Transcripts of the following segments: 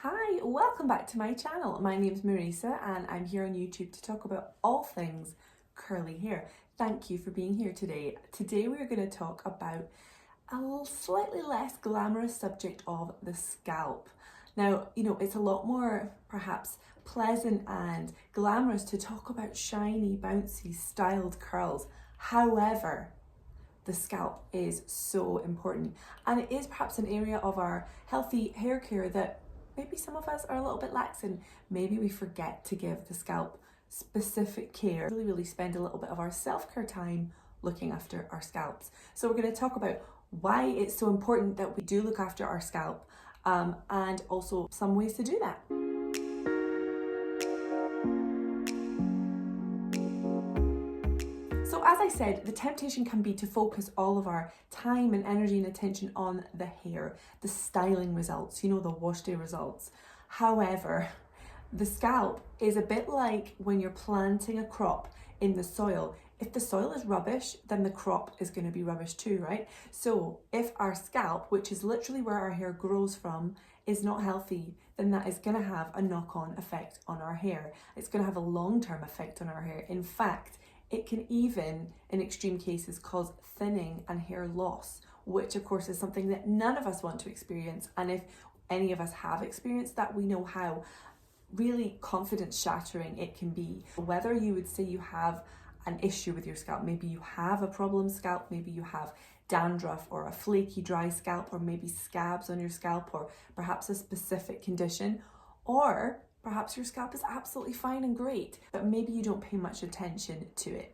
Hi, welcome back to my channel. My name's Marisa and I'm here on YouTube to talk about all things curly hair. Thank you for being here today. Today we're going to talk about a slightly less glamorous subject of the scalp. Now, it's a lot more perhaps pleasant and glamorous to talk about shiny, bouncy, styled curls. However, the scalp is so important, and it is perhaps an area of our healthy hair care that maybe some of us are a little bit lax in. Maybe we forget to give the scalp specific care. Really spend a little bit of our self-care time looking after our scalps. So we're going to talk about why it's so important that we do look after our scalp, and also some ways to do that. So as I said, the temptation can be to focus all of our time and energy and attention on the hair, the styling results, the wash day results. However, the scalp is a bit like when you're planting a crop in the soil. If the soil is rubbish, then the crop is going to be rubbish too, right? So if our scalp, which is literally where our hair grows from, is not healthy, then that is going to have a knock-on effect on our hair. It's going to have a long-term effect on our hair. In fact, it can even, in extreme cases, cause thinning and hair loss, which of course is something that none of us want to experience. And if any of us have experienced that, we know how really confidence shattering it can be. Whether you would say you have an issue with your scalp, maybe you have a problem scalp, maybe you have dandruff or a flaky dry scalp, or maybe scabs on your scalp, or perhaps a specific condition, or perhaps your scalp is absolutely fine and great, but maybe you don't pay much attention to it.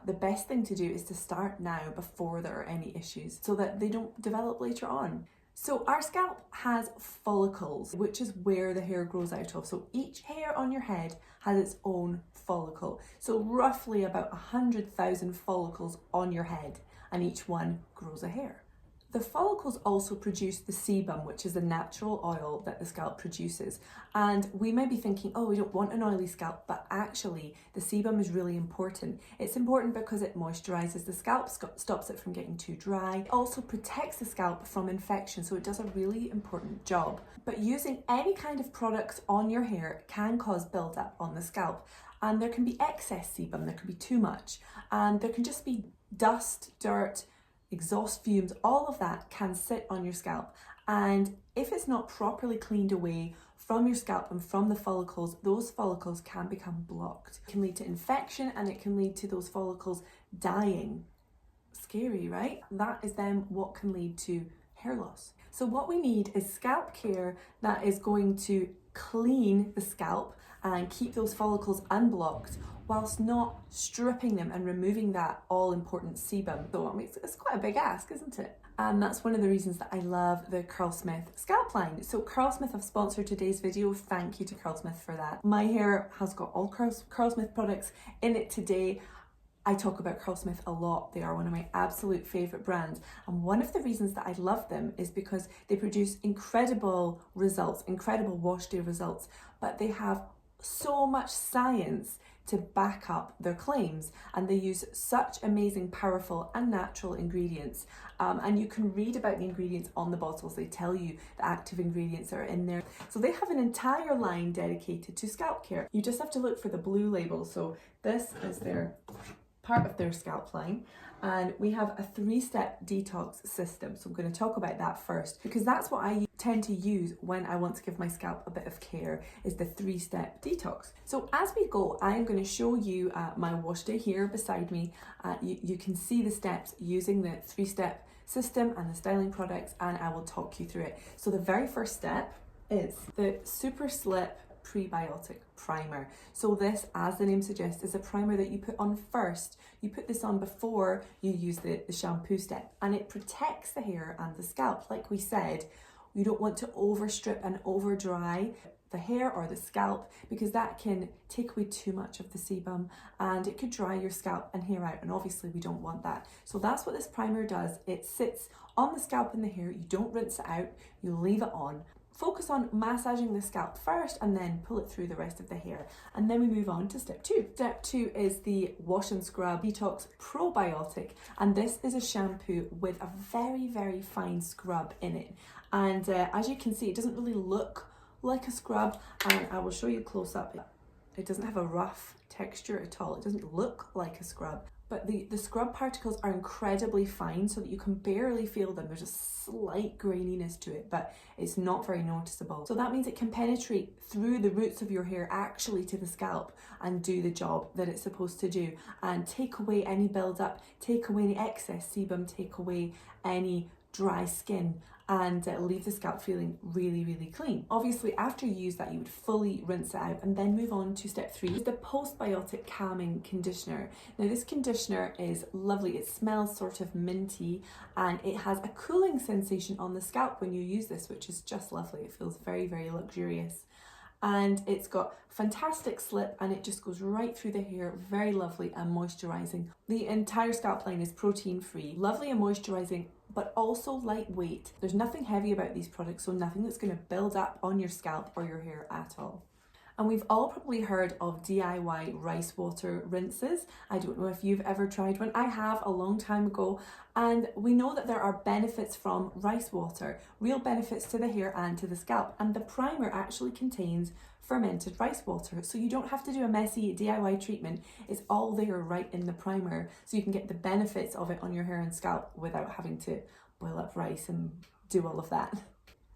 The best thing to do is to start now before there are any issues so that they don't develop later on. So our scalp has follicles, which is where the hair grows out of. So each hair on your head has its own follicle. So roughly about 100,000 follicles on your head, and each one grows a hair. The follicles also produce the sebum, which is the natural oil that the scalp produces. And we may be thinking, oh, we don't want an oily scalp, but actually the sebum is really important. It's important because it moisturizes the scalp, stops it from getting too dry. It also protects the scalp from infection, so it does a really important job. But using any kind of products on your hair can cause buildup on the scalp. And there can be excess sebum, there can be too much, and there can just be dust, dirt, exhaust fumes, all of that can sit on your scalp. And if it's not properly cleaned away from your scalp and from the follicles, those follicles can become blocked. It can lead to infection, and it can lead to those follicles dying. Scary, right? That is then what can lead to hair loss. So what we need is scalp care that is going to clean the scalp and keep those follicles unblocked, whilst not stripping them and removing that all-important sebum. So it's quite a big ask, isn't it? And that's one of the reasons that I love the Curlsmith scalp line. So Curlsmith have sponsored today's video. Thank you to Curlsmith for that. My hair has got all Curlsmith products in it today. I talk about Curlsmith a lot. They are one of my absolute favourite brands. And one of the reasons that I love them is because they produce incredible results, incredible wash day results, but they have so much science to back up their claims, and they use such amazing, powerful and natural ingredients, and you can read about the ingredients on the bottles. They tell you the active ingredients that are in there. So they have an entire line dedicated to scalp care. You just have to look for the blue label. So this is their part of their scalp line, and we have a 3-step detox system. So I'm going to talk about that first, because that's what I tend to use when I want to give my scalp a bit of care, is the 3-step detox. So as we go, I am going to show you my wash day here beside me. You can see the steps using the 3-step system and the styling products, and I will talk you through it. So the very first step is the Super Slip Prebiotic Primer. So this, as the name suggests, is a primer that you put on first. You put this on before you use the shampoo step, and it protects the hair and the scalp. Like we said, you don't want to overstrip and over dry the hair or the scalp, because that can take away too much of the sebum and it could dry your scalp and hair out, and obviously we don't want that. So that's what this primer does. It sits on the scalp and the hair. You don't rinse it out, you leave it on. Focus on massaging the scalp first and then pull it through the rest of the hair. And then we move on to step 2. Step 2 is the Wash and Scrub Detox Probiotic. And this is a shampoo with a very, very fine scrub in it. And as you can see, it doesn't really look like a scrub, and I will show you close up. It doesn't have a rough texture at all. It doesn't look like a scrub, but the scrub particles are incredibly fine so that you can barely feel them. There's a slight graininess to it, but it's not very noticeable. So that means it can penetrate through the roots of your hair actually to the scalp and do the job that it's supposed to do, and take away any build-up, take away any excess sebum, take away any dry skin, and leave the scalp feeling really, really clean. Obviously, after you use that, you would fully rinse it out and then move on to step 3, the postbiotic calming conditioner. Now, this conditioner is lovely. It smells sort of minty, and it has a cooling sensation on the scalp when you use this, which is just lovely. It feels very, very luxurious. And it's got fantastic slip, and it just goes right through the hair, very lovely and moisturizing. The entire scalp line is protein free, lovely and moisturizing, but also lightweight. There's nothing heavy about these products, so nothing that's going to build up on your scalp or your hair at all. And we've all probably heard of DIY rice water rinses. I don't know if you've ever tried one. I have a long time ago, and we know that there are benefits from rice water, real benefits to the hair and to the scalp. And the primer actually contains fermented rice water, so you don't have to do a messy DIY treatment. It's all there right in the primer, so you can get the benefits of it on your hair and scalp without having to boil up rice and do all of that.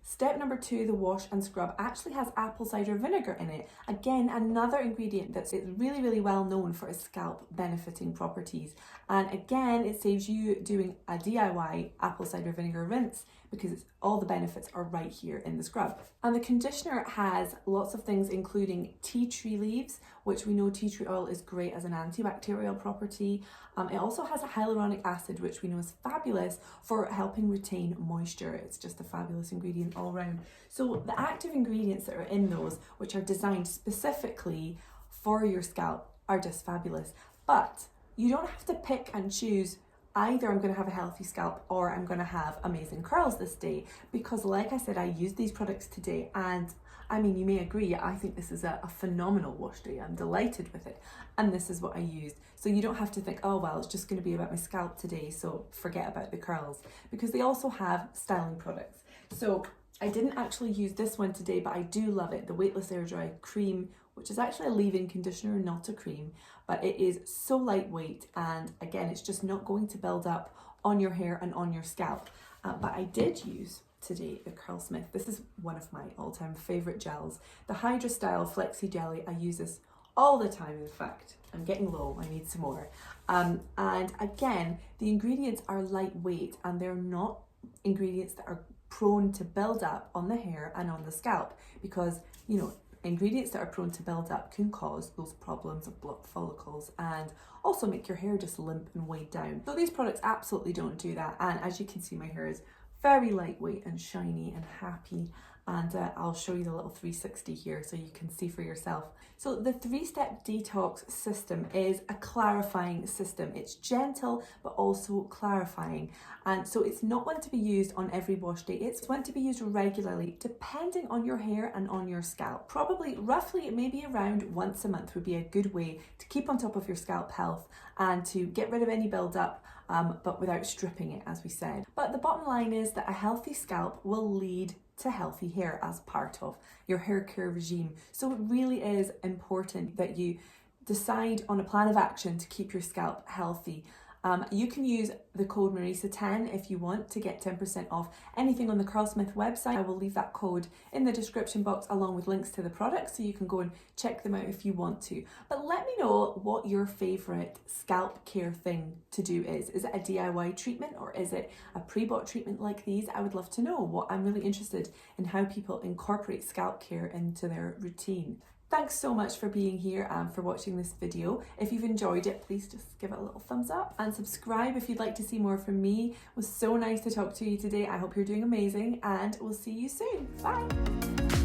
Step number 2, the wash and scrub, actually has apple cider vinegar in it. Again, another ingredient that's really, really well known for its scalp benefiting properties. And again, it saves you doing a DIY apple cider vinegar rinse because all the benefits are right here in the scrub. And the conditioner has lots of things, including tea tree leaves, which we know tea tree oil is great as an antibacterial property. It also has a hyaluronic acid, which we know is fabulous for helping retain moisture. It's just a fabulous ingredient all around. So the active ingredients that are in those, which are designed specifically for your scalp, are just fabulous. But you don't have to pick and choose either I'm going to have a healthy scalp or I'm going to have amazing curls this day, because like I said, I used these products today, and I mean, you may agree, I think this is a phenomenal wash day. I'm delighted with it, and this is what I used. So you don't have to think, oh well, it's just going to be about my scalp today, so forget about the curls, because they also have styling products. So I didn't actually use this one today, but I do love it, the Weightless Air Dry Cream, which is actually a leave-in conditioner, not a cream, but it is so lightweight, and again, it's just not going to build up on your hair and on your scalp. But I did use today the Curlsmith. This is one of my all-time favorite gels, the Hydra Style Flexi Jelly. I use this all the time. In fact, I'm getting low, I need some more. And again, the ingredients are lightweight, and they're not ingredients that are prone to build up on the hair and on the scalp, because, you know, ingredients that are prone to build up can cause those problems of blocked follicles and also make your hair just limp and weighed down. So these products absolutely don't do that. And as you can see, my hair is very lightweight and shiny and happy. And I'll show you the little 360 here so you can see for yourself. So the 3-step detox system is a clarifying system. It's gentle, but also clarifying. And so it's not one to be used on every wash day. It's one to be used regularly, depending on your hair and on your scalp. Probably, roughly, maybe around once a month would be a good way to keep on top of your scalp health and to get rid of any buildup, but without stripping it, as we said. But the bottom line is that a healthy scalp will lead to healthy hair as part of your hair care regime. So it really is important that you decide on a plan of action to keep your scalp healthy. You can use the code Marisa10 if you want to get 10% off anything on the Curlsmith website. I will leave that code in the description box along with links to the products, so you can go and check them out if you want to. But let me know what your favourite scalp care thing to do is. Is it a DIY treatment, or is it a pre-bought treatment like these? I would love to know. I'm really interested in how people incorporate scalp care into their routine. Thanks so much for being here and for watching this video. If you've enjoyed it, please just give it a little thumbs up and subscribe if you'd like to see more from me. It was so nice to talk to you today. I hope you're doing amazing, and we'll see you soon. Bye.